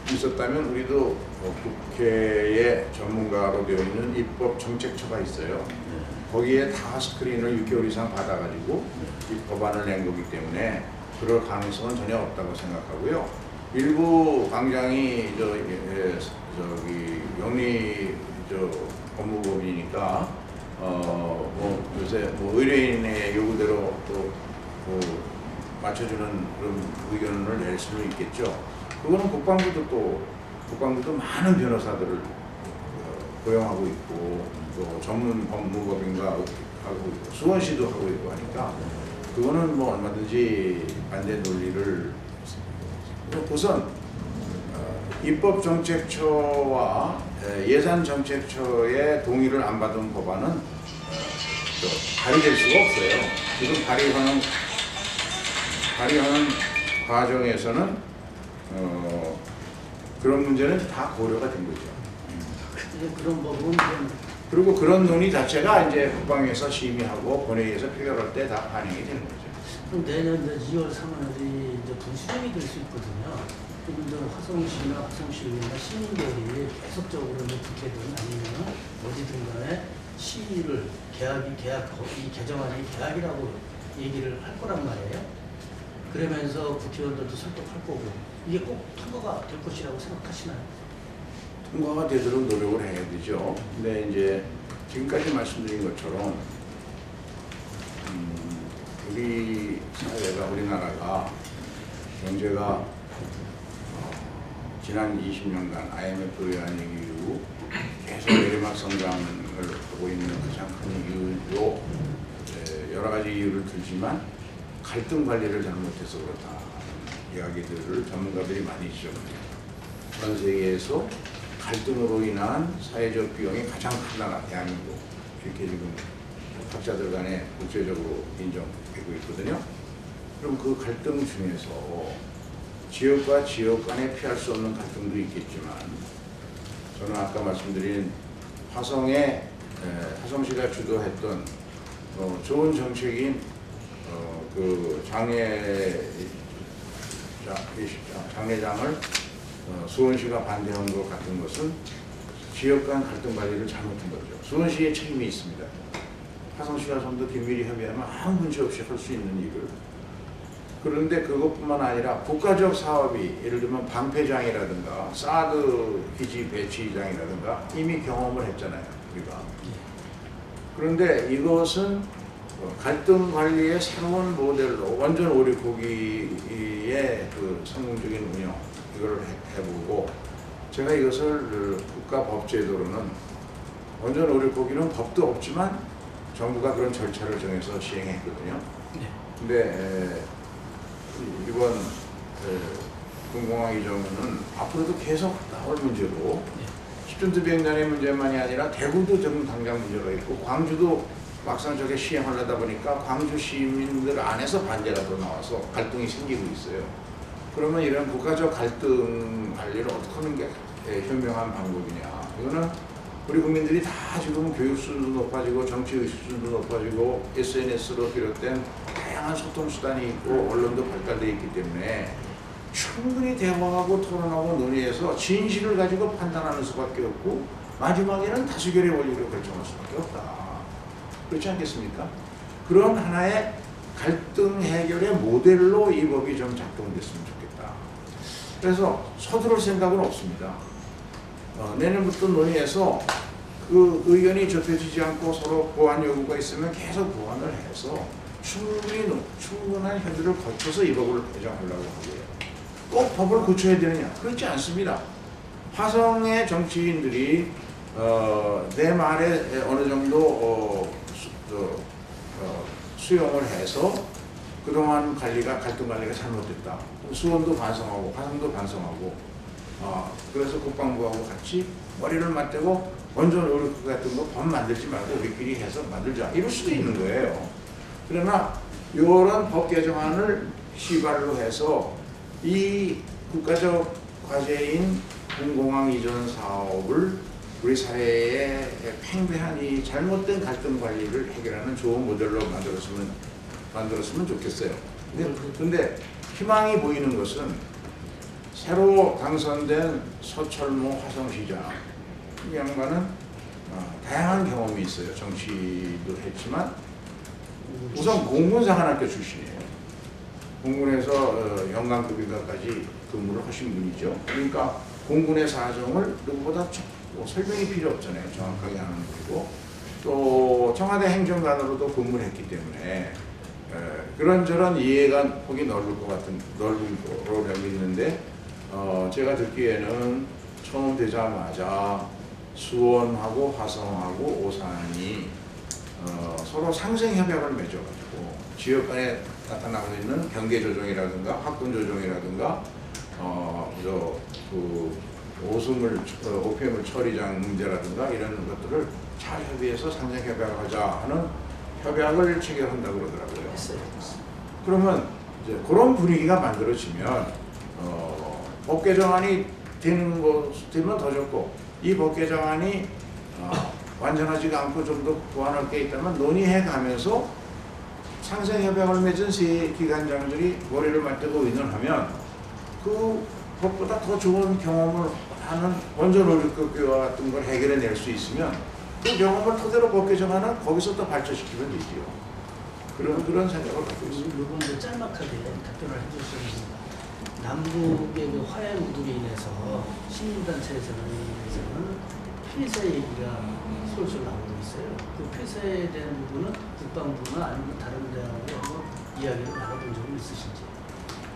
있었다면 우리도 국회의 전문가로 되어 있는 입법정책처가 있어요. 거기에 다 스크린을 6개월 이상 받아가지고 이 법안을 낸 거기 때문에 그럴 가능성은 전혀 없다고 생각하고요. 일부 광장이 영리 법무법이니까 요새 의뢰인의 요구대로 또 맞춰주는 그런 의견을 낼 수는 있겠죠. 그거는 국방부도 많은 변호사들을 고용하고 있고 또 전문 법무법인과 하고 있고 수원시도 하고 있고 하니까 그거는 뭐 얼마든지 반대 논리를 우선 입법정책처와 예산정책처의 동의를 안 받은 법안은 발의될 수가 없어요. 지금 발의하는 과정에서는 그런 문제는 다 고려가 된 거죠. 그런 법은 그리고 그런 논의 자체가 이제 국방위에서 심의하고 본회의에서 표결할 때 다 반영이 되는 거죠. 그럼 내년 이제 2월 3월이 이제 분수령이 될 수 있거든요. 그럼 이제 화성시나 화성시민이나 시민들이 계속적으로 이제 국회든 아니면 어디든 간에 시위를 이 개정안이 계약이라고 얘기를 할 거란 말이에요. 그러면서 국회의원들도 설득할 거고 이게 꼭 통과가 될 것이라고 생각하시나요? 통과가 되도록 노력을 해야 되죠. 근데 이제 지금까지 말씀드린 것처럼 우리 사회가 우리나라가 경제가 지난 20년간 IMF 외환위기 이후 계속 내리막 성장을 하고 있는 가장 큰 이유로 여러 가지 이유를 들지만 갈등 관리를 잘못해서 그렇다 이야기들을 전문가들이 많이 지적합니다. 전 세계에서 갈등으로 인한 사회적 비용이 가장 큰 나라 대한민국 이렇게 지금 학자들 간에 국제적으로 인정되고 있거든요. 그럼 그 갈등 중에서 지역과 지역 간에 피할 수 없는 갈등도 있겠지만 저는 아까 말씀드린 화성시가 주도했던 좋은 정책인 그 장례장을 수원시가 반대한 것 같은 것은 지역 간 갈등 관리를 잘못한 거죠. 수원시에 책임이 있습니다. 화성시가 좀 더 긴밀히 협의하면 아무 문제 없이 할 수 있는 일을. 그런데 그것뿐만 아니라 국가적 사업이 예를 들면 방패장이라든가 사드 기지 배치장이라든가 이미 경험을 했잖아요. 우리가. 그런데 이것은 갈등 관리의 새로운 모델로 완전 오리고기의 그 성공적인 운영 이걸 해보고 제가 이것을 국가 법제도로는 완전 오리고기는 법도 없지만 정부가 그런 절차를 정해서 시행했거든요. 근데 이번 군공항 이전은 앞으로도 계속 나올 문제고 십전투 비행단의 문제만이 아니라 대구도 지금 당장 문제가 있고 광주도 막상 저게 시행하려다 보니까 광주 시민들 안에서 반대가 또 나와서 갈등이 생기고 있어요. 그러면 이런 국가적 갈등 관리를 어떻게 하는 게 현명한 방법이냐. 이거는 우리 국민들이 다 지금 교육 수준도 높아지고 정치 의식 수준도 높아지고 SNS로 비롯된 다양한 소통 수단이 있고 언론도 발달되어 있기 때문에 충분히 대화하고 토론하고 논의해서 진실을 가지고 판단하는 수밖에 없고 마지막에는 다수결의 원리로 결정할 수밖에 없다. 그렇지 않겠습니까? 그런 하나의 갈등 해결의 모델로 이 법이 좀 작동됐으면 좋겠다. 그래서 서두를 생각은 없습니다. 내년부터 논의해서 그 의견이 좁혀지지 않고 서로 보완 요구가 있으면 계속 보완을 해서 충분한 협의를 거쳐서 이 법을 개정하려고 하고요. 꼭 법을 고쳐야 되느냐? 그렇지 않습니다. 화성의 정치인들이 내 말에 어느 정도 수용을 해서 그동안 갈등 관리가 잘못됐다. 수원도 반성하고 화성도 반성하고 그래서 국방부하고 같이 머리를 맞대고 원전 의료국 같은 거 법 만들지 말고 우리끼리 해서 만들자 이럴 수도 있는 거예요. 그러나 이런 법 개정안을 시발로 해서 이 국가적 과제인 군공항 이전 사업을 우리 사회에 팽배한 이 잘못된 갈등 관리를 해결하는 좋은 모델로 만들었으면 좋겠어요. 근데 희망이 보이는 것은 새로 당선된 서철모 화성시장 이 양반은 다양한 경험이 있어요. 정치도 했지만 우선 공군사관학교 출신이에요. 공군에서 영광급인가까지 근무를 하신 분이죠. 그러니까 공군의 사정을 누구보다 설명이 필요 없잖아요. 정확하게 하는 분이고 또 청와대 행정관으로도 근무를 했기 때문에 그런저런 이해가 폭이 넓은 거로 믿는데 제가 듣기에는 처음 되자마자 수원하고 화성하고 오산이 서로 상생협약을 맺어가지고 지역 간에 나타나고 있는 경계 조정이라든가 학군 조정이라든가 오폐물 처리장 문제라든가 이런 것들을 잘 협의해서 상생협약을 하자 하는 협약을 체결한다고 그러더라고요. 그러면 이제 그런 분위기가 만들어지면 법 개정안이 되면 더 좋고 이 법 개정안이 완전하지가 않고 좀 더 보완할 게 있다면 논의해 가면서 상생협약을 맺은 세 기관장들이 머리를 맞대고 의논하면 그것보다 더 좋은 경험을 하는 원전 오류급과 같은 걸 해결해 낼 수 있으면 그 경험을 토대로 법개정하는 거기서 또 발전시키면 되지요. 그런 생각을 갖고 있습니다. 이번도 짤막하게 답변을 해주셨습니다. 남북의 그 화해 무드로 인해서 시민단체에서는 폐쇄 얘기가 솔솔 나오고 있어요. 그 폐쇄에 대한 부분은 국방부나 아니면 다른 데하고 한번 이야기를 나눠본 적은 있으신지?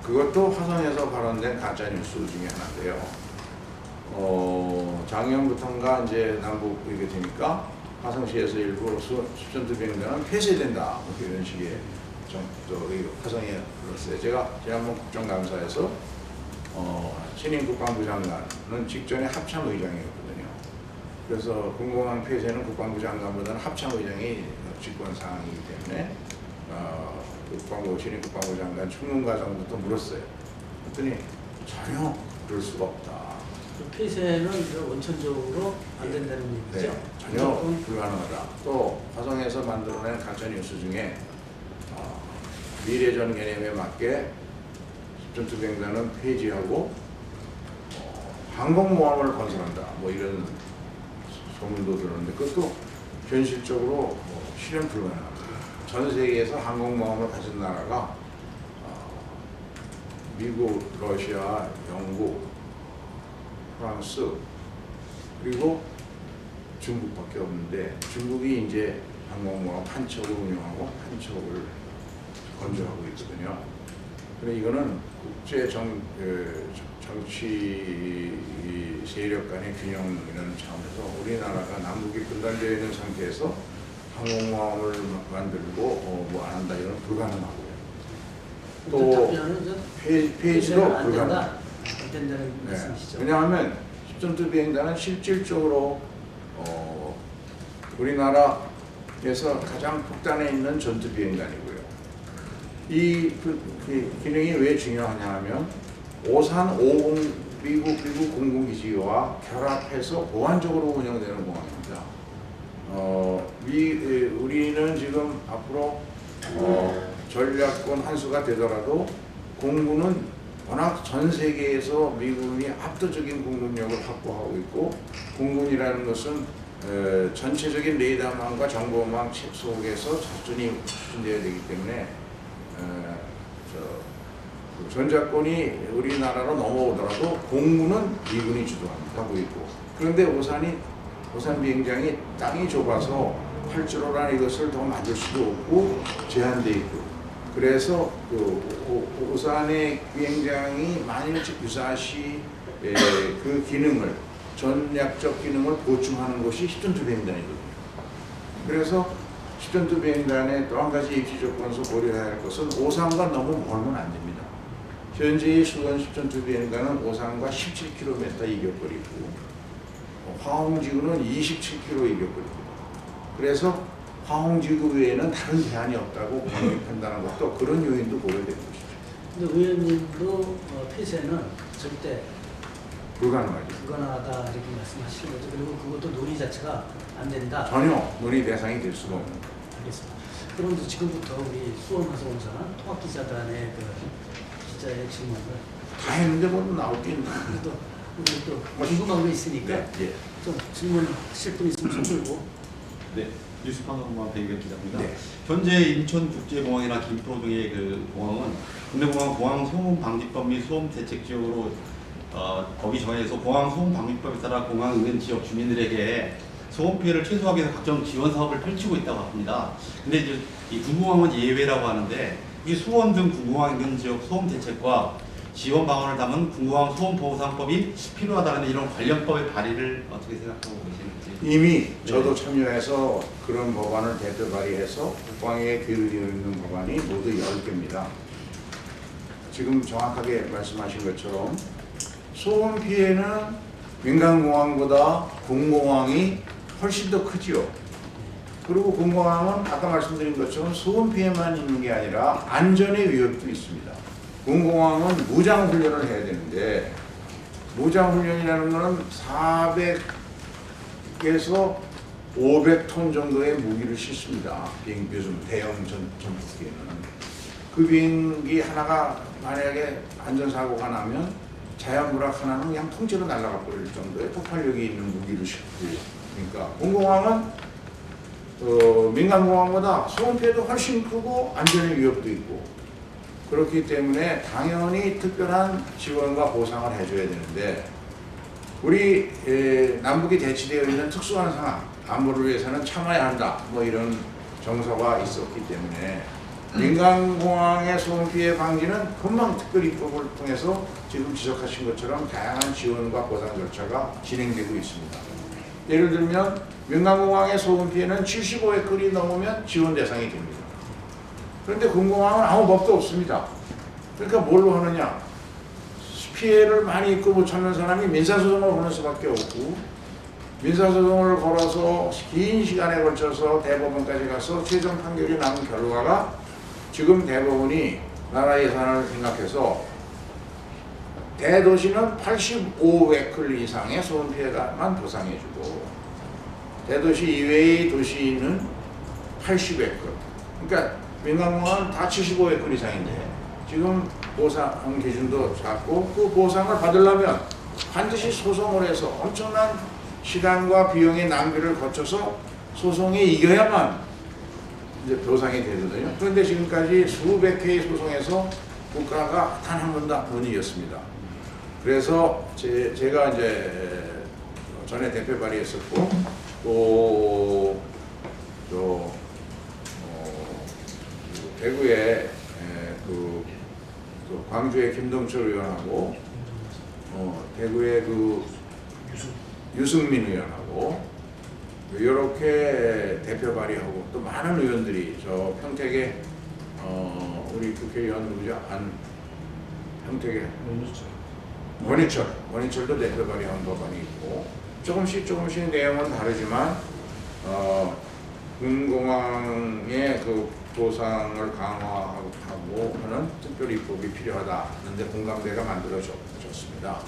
그것도 화성에서 발언된 가짜뉴스 중에 하나인데요. 작년부터인가 이제 남북 이게 되니까 화성시에서 일부 수전투 비행단은 폐쇄된다 뭐 이런 식의 화성에 불렀어요. 제가 지난번 국정감사에서 신임 국방부 장관은 직전에 합참의장이었거든요. 그래서 군공항 폐쇄는 국방부 장관보다는 합참의장이 직권 사항이기 때문에 신임 국방부 장관 청문 과정부터 물었어요. 그랬더니 전혀 그럴 수가 없다. 그 폐쇄는 원천적으로 안 된다는 얘기죠? 네, 전혀 불가능하다. 또 화성에서 만들어낸 가짜뉴스 중에 미래전 개념에 맞게 전투 비행단은 폐지하고 항공모함을 건설한다. 뭐 이런 소문도 들었는데 그것도 현실적으로 실현 불가능합니다. 전 세계에서 항공모함을 가진 나라가 미국, 러시아, 영국, 프랑스 그리고 중국밖에 없는데 중국이 이제 항공모함 한 척을 운영하고 한 척을 건조하고 있거든요. 그래 이거는 국제 정치 세력 간의 균형이라는 차원에서 우리나라가 남북이 분단되어 있는 상태에서 항공모함을 만들고 뭐 안 한다 이건 불가능하고요. 또 폐지도 불가능. 안 된다는 말씀이시죠? 왜냐하면 십전투 비행단은 실질적으로 우리나라에서 가장 북단에 있는 전투 비행단이고요. 이 기능이 왜 중요하냐 하면 오산 50 미국 공군기지와 결합해서 보안적으로 운영되는 공항입니다. 우리는 지금 앞으로 전략권 한수가 되더라도 공군은 워낙 전 세계에서 미군이 압도적인 공군력을 확보하고 있고 공군이라는 것은 전체적인 레이더망과 정보망 속에서 작전이 추진되어야 되기 때문에 전작권이 우리나라로 넘어오더라도 공군은 미군이 주도합니다. 하고 있고 그런데 오산 비행장이 땅이 좁아서 활주로란 이것을 더 만들 수도 없고 제한되어 있고 그래서 오산의 비행장이 만일 유사시 그 기능을 전략적 기능을 보충하는 것이 십전투 비행단이거든요. 그래서 십전투 비행단의 또 한 가지 입지 조건에서 고려해야 할 것은 오산과 너무 멀면 안 됩니다. 현재의 수건 십전투 비행단은 오산과 17km 이격거리고 화홍지구는 27km 이격거리입니다. 그래서 화홍지구 외에는 다른 대안이 없다고 본인이 판단한 것도 그런 요인도 고려되는 것이죠. 근데 의원님도 폐쇄는 절대 불가능하죠. 불가능하다 이렇게 말씀하시는 거죠. 그리고 그것도 논의 자체가 안 된다. 전혀 논의 대상이 될 수가 없는 거죠. 알겠습니다. 그럼 지금부터 우리 수원화성공사 통합기자단의 기자의 질문을 다 했는데 뭐 나올 게 있나? 그래도 우리 또 궁금한 거 있으니까 네. 좀 질문하실 분 있으면 손 들고. 네, 뉴스판공항 배경 기자입니다. 네. 현재 인천국제공항이나 김포 등의 그 공항은 국내공항 공항 소음 방지법 및 소음 대책 지역으로 법이 정해서 공항 소음 방지법에 따라 공항 인근 지역 주민들에게 소음 피해를 최소화하기 위해서 각종 지원 사업을 펼치고 있다고 합니다. 근데 이제 이 군공항은 예외라고 하는데 이 수원 등 군공항 인근 지역 소음 대책과 지원 방안을 담은 군공항 소음 보호상법이 필요하다는 이런 관련법의 발의를 어떻게 생각하고 계시는지. 이미 저도 참여해서 그런 법안을 대표 발의해서 국방에 기울여 있는 법안이 모두 10개입니다. 지금 정확하게 말씀하신 것처럼 소음 피해는 민간공항보다 군공항이 훨씬 더 크지요. 그리고 군공항은 아까 말씀드린 것처럼 소음 피해만 있는 게 아니라 안전의 위협도 있습니다. 군공항은 무장훈련을 해야 되는데 무장훈련이라는 것은 400에서 500톤 정도의 무기를 싣습니다. 비행기 요즘 대형 전투기에는. 그 비행기 하나가 만약에 안전사고가 나면 자연불악 하나는 그냥 통째로 날아가 버릴 정도의 폭발력이 있는 무기를 싣고, 그러니까 공공항은 민간공항보다 소음 피해도 훨씬 크고 안전의 위협도 있고, 그렇기 때문에 당연히 특별한 지원과 보상을 해줘야 되는데, 우리 남북이 대치되어 있는 특수한 상황, 안보를 위해서는 참아야 한다, 뭐 이런 정서가 있었기 때문에 민간공항의 소음 피해 방지는 금방 특별입법을 통해서 지금 지적하신 것처럼 다양한 지원과 보상 절차가 진행되고 있습니다. 예를 들면 민간공항의 소음 피해는 75헥클이 넘으면 지원 대상이 됩니다. 그런데 공공항은 아무 법도 없습니다. 그러니까 뭘로 하느냐? 피해를 많이 입고 못 찾는 사람이 민사소송을 거는 수밖에 없고, 민사소송을 걸어서 긴 시간에 걸쳐서 대법원까지 가서 최종 판결이 나온 결과가 지금 대법원이 나라 예산을 생각해서 대도시는 85헥클 이상의 소음 피해가만 보상해주고, 대도시 이외의 도시는 80헥클. 그러니까 민간공항은 다 75헥클 이상인데 지금 보상 기준도 작고, 그 보상을 받으려면 반드시 소송을 해서 엄청난 시간과 비용의 낭비를 거쳐서 소송에 이겨야만 이제 보상이 되거든요. 그런데 지금까지 수백 회의 소송에서 국가가 단 한 번도 못 이겼습니다. 그래서 제가 이제 전에 대표 발의했었고, 또 대구에 그 광주의 김동철 의원하고 대구의 그 유승민 의원하고 이렇게 대표 발의하고 또 많은 의원들이, 저 평택에 우리 국회의원 누구죠? 평택에 원희철도 대표 발의한 법안이 있고, 조금씩 내용은 다르지만 군공항의 그 보상을 강화하고 하는 특별입법이 필요하다는데 공감대가 만들어졌습니다.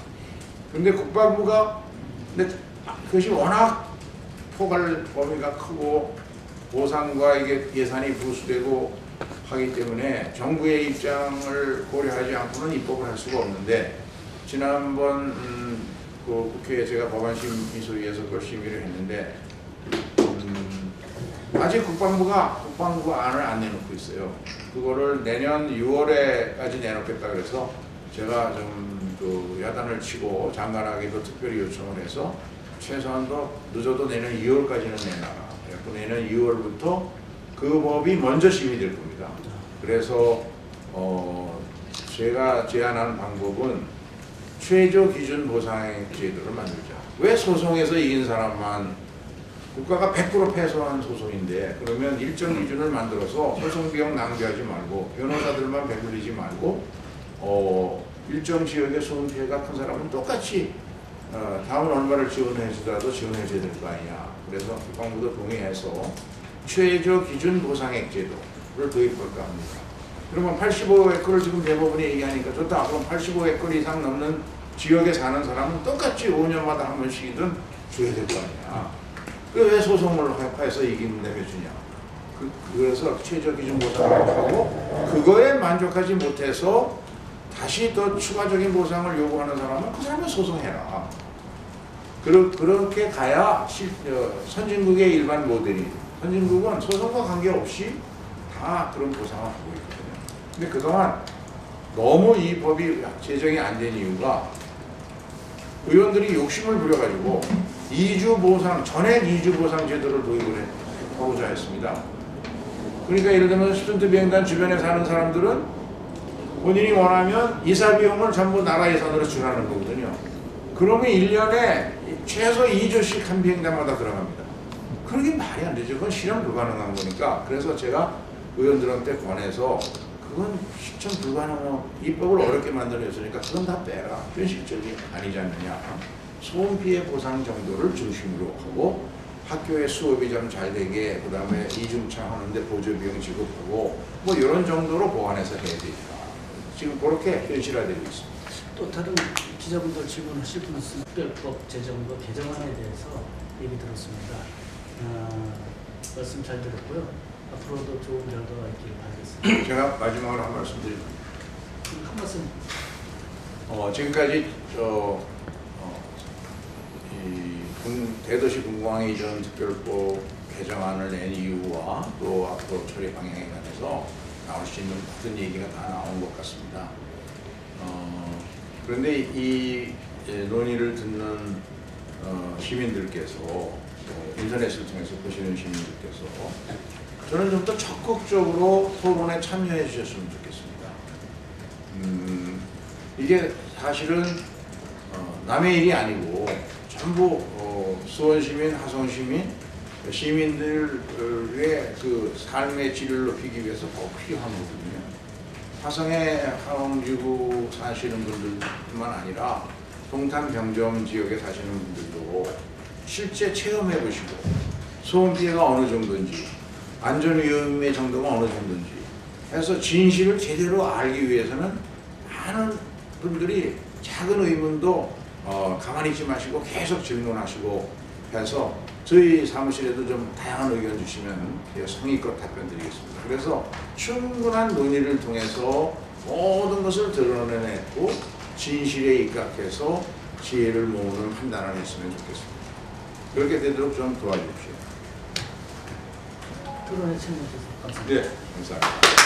그런데 국방부가 그것이 워낙 포괄 범위가 크고 보상과 이게 예산이 부수되고 하기 때문에 정부의 입장을 고려하지 않고는 입법을 할 수가 없는데, 지난번 그 국회에 제가 법안심의소위에서 그걸 심의를 했는데 아직 국방부가 안을 안 내놓고 있어요. 그거를 내년 6월에까지 내놓겠다 그래서 제가 좀 그 야단을 치고 장관에게도 특별히 요청을 해서 최소한도 늦어도 내년 2월까지는 내놔라. 그래서 내년 2월부터 그 법이 먼저 심의될 겁니다. 그래서 제가 제안하는 방법은 최저 기준 보상 제도를 만들자. 왜 소송에서 이긴 사람만, 국가가 100% 패소한 소송인데 그러면 일정 기준을 만들어서 소송 비용 낭비하지 말고 변호사들만 배불리지 말고 일정 지역의 소음 피해가 큰 사람은 똑같이 다음은 얼마를 지원해 주더라도 지원해 줘야 될 거 아니냐. 그래서 국방부도 동의해서 최저 기준 보상액 제도를 도입할까 합니다. 그러면 85헥클을 지금 대법원이 얘기하니까 좋다. 그럼 85헥클 이상 넘는 지역에 사는 사람은 똑같이 5년마다 한 번씩이든 줘야 될 거 아니야. 왜 소송을 해서 이기는 내려주냐. 그래서 최저 기준 보상을 하고 그거에 만족하지 못해서 다시 더 추가적인 보상을 요구하는 사람은 그 사람은 소송해라. 그렇게 가야 선진국의 일반 모델이, 선진국은 소송과 관계없이 다 그런 보상을 하고 있거든요. 근데 그동안 너무 이 법이 제정이 안 된 이유가 의원들이 욕심을 부려가지고 전액 2주 보상 제도를 도입을 하고자 했습니다. 그러니까 예를 들면 스튜던트 비행단 주변에 사는 사람들은 본인이 원하면 이사 비용을 전부 나라 예산으로 주라는 거거든요. 그러면 1년에 최소 2주씩 한 비행단마다 들어갑니다. 그러긴 말이 안 되죠. 그건 실현 불가능한 거니까. 그래서 제가 의원들한테 권해서 그건 실천 불가능한 입법을 어렵게 만들어냈으니까 그건 다 빼라. 현실적이 아니지 않느냐. 소음 피해 보상 정도를 중심으로 하고 학교에 수업이 좀 잘 되게, 그 다음에 이중차 하는데 보조 비용 지급하고 뭐 이런 정도로 보완해서 해야 되니까 지금 그렇게 현실화되고 있습니다. 또 다른 기자분들 질문하실 분은 특별법 제정과 개정안에 대해서 얘기 들었습니다. 말씀 잘 들었고요. 앞으로도 좋은 결과가 있길 바라겠습니다. 제가 마지막으로 한 말씀 드립니다. 한 말씀. 지금까지 대도시 분공항 이전 특별법 개정안을 낸 이유와 또 앞으로 처리 방향에 관해서 나올 수 있는 모든 얘기가 다 나온 것 같습니다. 그런데 이 논의를 듣는 시민들께서 인터넷을 통해서 보시는 시민들께서 저는 좀 더 적극적으로 토론에 참여해 주셨으면 좋겠습니다. 이게 사실은 남의 일이 아니고 전부 수원시민, 하성시민, 시민들의 그 삶의 질을 높이기 위해서 꼭 필요한 거거든요. 화성의 항지구 사시는 분들뿐만 아니라 동탄 병점 지역에 사시는 분들도 실제 체험해 보시고 소음 피해가 어느 정도인지 안전 위험의 정도가 어느 정도인지 해서 진실을 제대로 알기 위해서는 많은 분들이 작은 의문도 가만히 있지 마시고 계속 질문하시고 해서 저희 사무실에도 좀 다양한 의견 주시면 성의껏 답변 드리겠습니다. 그래서 충분한 논의를 통해서 모든 것을 드러내고 진실에 입각해서 지혜를 모으는 판단을 했으면 좋겠습니다. 그렇게 되도록 좀 도와주십시오. 토론에 참여해주셔서 감사합니다. 네, 감사합니다.